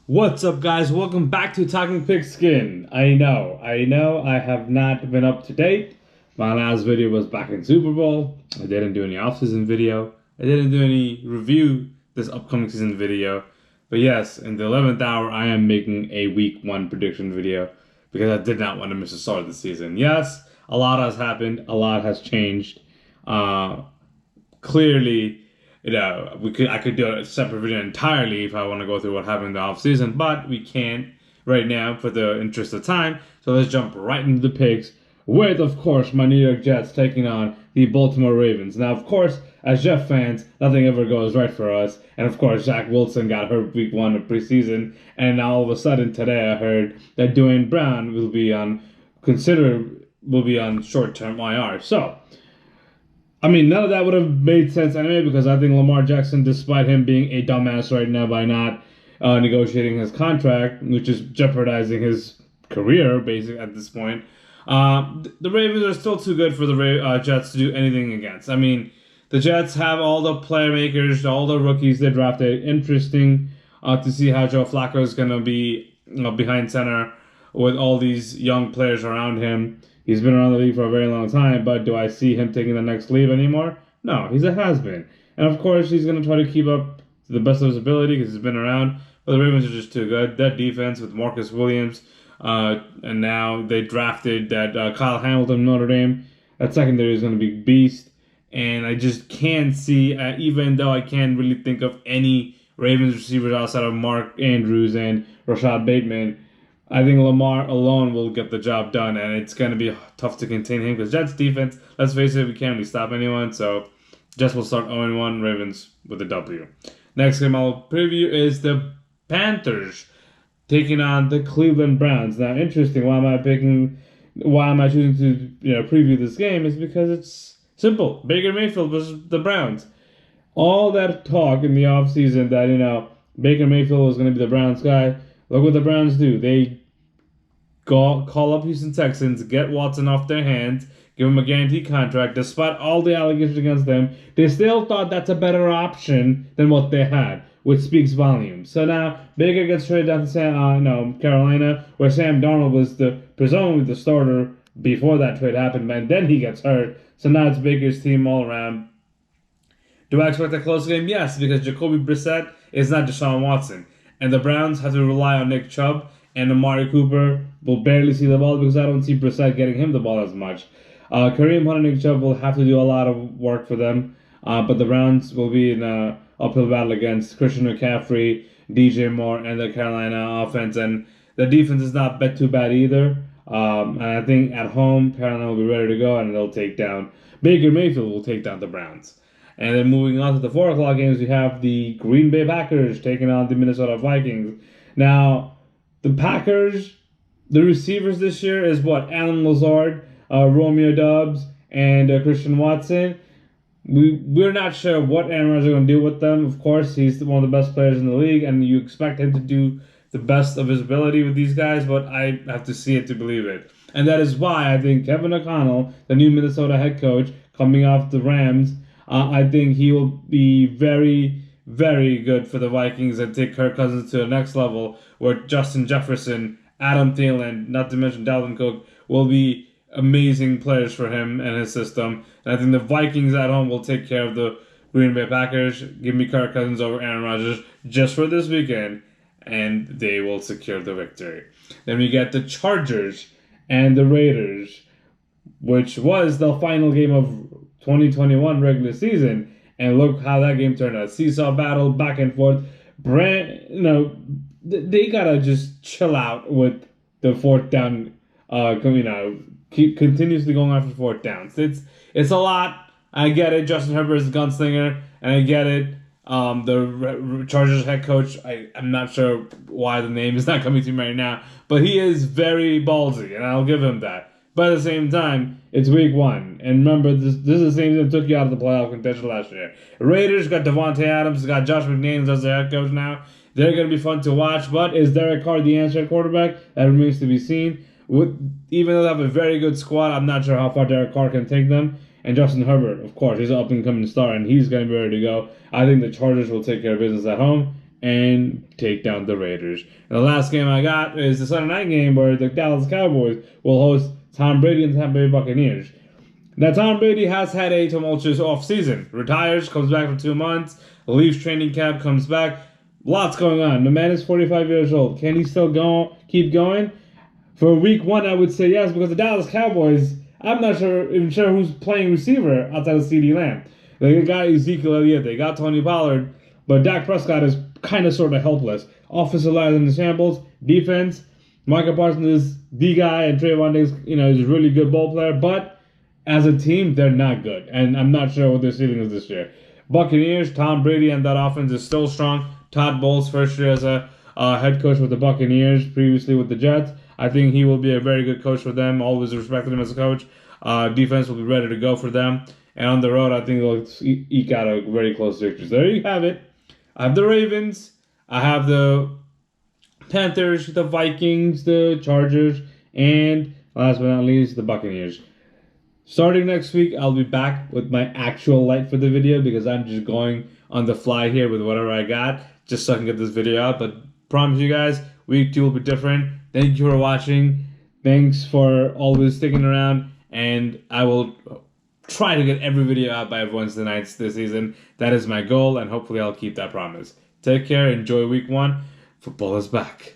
What's up, guys? Welcome back to Talking Pigskin. I know, I have not been up to date. My last video was back in Super Bowl. I didn't do any off-season video. I didn't do any review this upcoming season video. But yes, in the 11th hour, I am making a week 1 prediction video because I did not want to miss the start of the season. Yes, a lot has happened. A lot has changed. Clearly, I could do a separate video entirely if I want to go through what happened in the off season, but we can't right now for the interest of time. So let's jump right into the picks with, of course, my New York Jets taking on the Baltimore Ravens. Now, of course, as Jet fans, nothing ever goes right for us. And of course, Zach Wilson got hurt week 1 of preseason, and now all of a sudden today I heard that Dwayne Brown will be on short-term IR. So, I mean, none of that would have made sense anyway because I think Lamar Jackson, despite him being a dumbass right now by not negotiating his contract, which is jeopardizing his career, basically, at this point, the Ravens are still too good for the Jets to do anything against. I mean, the Jets have all the playmakers, all the rookies they drafted. Interesting to see how Joe Flacco is going to be behind center with all these young players around him. He's been around the league for a very long time, but do I see him taking the next leap anymore? No, he's a has-been. And of course, he's going to try to keep up to the best of his ability because he's been around. But the Ravens are just too good. That defense with Marcus Williams, and now they drafted that Kyle Hamilton, Notre Dame. That secondary is going to be beast. And I just can't see, even though I can't really think of any Ravens receivers outside of Mark Andrews and Rashad Bateman, I think Lamar alone will get the job done, and it's going to be tough to contain him because Jets defense, let's face it, we can't really stop anyone, so Jets will start 0-1, Ravens with a W. Next game I'll preview is the Panthers taking on the Cleveland Browns. Now, interesting, why am I choosing to preview this game is because it's simple. Baker Mayfield versus the Browns. All that talk in the offseason that, Baker Mayfield was going to be the Browns guy. Look what the Browns do. They call up Houston Texans, get Watson off their hands, give him a guaranteed contract. Despite all the allegations against them, they still thought that's a better option than what they had, which speaks volumes. So now Baker gets traded down to Carolina, where Sam Darnold was presumably the starter before that trade happened, and then he gets hurt. So now it's Baker's team all around. Do I expect a close game? Yes, because Jacoby Brissett is not Deshaun Watson. And the Browns have to rely on Nick Chubb, and Amari Cooper will barely see the ball because I don't see Brissett getting him the ball as much. Kareem Hunt and Nick Chubb will have to do a lot of work for them, but the Browns will be in an uphill battle against Christian McCaffrey, DJ Moore, and the Carolina offense. And the defense is not too bad either. And I think at home, Carolina will be ready to go, and they'll take down Baker Mayfield will take down the Browns. And then moving on to the 4 o'clock games, we have the Green Bay Packers taking on the Minnesota Vikings. Now, the Packers, the receivers this year is what? Alan Lazard, Romeo Doubs, and Christian Watson. We're not sure what Aaron Rodgers is going to do with them. Of course, he's one of the best players in the league, and you expect him to do the best of his ability with these guys, but I have to see it to believe it. And that is why I think Kevin O'Connell, the new Minnesota head coach, coming off the Rams, I think he will be very, very good for the Vikings and take Kirk Cousins to the next level where Justin Jefferson, Adam Thielen, not to mention Dalvin Cook, will be amazing players for him and his system. And I think the Vikings at home will take care of the Green Bay Packers. Give me Kirk Cousins over Aaron Rodgers just for this weekend, and they will secure the victory. Then we get the Chargers and the Raiders, which was the final game of 2021 regular season, and look how that game turned out. Seesaw battle, back and forth. They gotta just chill out with the 4th down. Keep continuously going after 4th downs. It's a lot. I get it. Justin Herbert is a gunslinger, and I get it. The Chargers head coach, I'm not sure why the name is not coming to me right now, but he is very ballsy, and I'll give him that. But at the same time, it's week 1. And remember, this is the same thing that took you out of the playoff contention last year. Raiders got Devontae Adams, got Josh McDaniels as their head coach now. They're going to be fun to watch. But is Derek Carr the answer at quarterback? That remains to be seen. Even though they have a very good squad, I'm not sure how far Derek Carr can take them. And Justin Herbert, of course, he's an up-and-coming star, and he's going to be ready to go. I think the Chargers will take care of business at home, and take down the Raiders. And the last game I got is the Sunday night game where the Dallas Cowboys will host Tom Brady and the Tampa Bay Buccaneers. Now, Tom Brady has had a tumultuous offseason. Retires, comes back for 2 months, leaves training camp, comes back. Lots going on. The man is 45 years old. Can he still keep going? For week 1, I would say yes, because the Dallas Cowboys, I'm not even sure who's playing receiver outside of CeeDee Lamb. They got Ezekiel Elliott, they got Tony Pollard, but Dak Prescott is kind of sort of helpless. Offensive line in the shambles, defense, Micah Parsons is the guy, and Trayvon Diggs, is a really good ball player, but as a team, they're not good, and I'm not sure what their ceiling is this year. Buccaneers, Tom Brady and that offense is still strong. Todd Bowles' first year as a head coach with the Buccaneers, previously with the Jets. I think he will be a very good coach for them. Always respected him as a coach. Defense will be ready to go for them. And on the road, I think they'll eke out a very close victory. So there you have it. I have the Ravens. I have the Panthers, the Vikings, the Chargers, and last but not least, the Buccaneers. Starting next week, I'll be back with my actual light for the video because I'm just going on the fly here with whatever I got just so I can get this video out. But promise you guys, week 2 will be different. Thank you for watching. Thanks for always sticking around. And I will try to get every video out by Wednesday nights this season. That is my goal, and hopefully I'll keep that promise. Take care. Enjoy week 1. Football is back.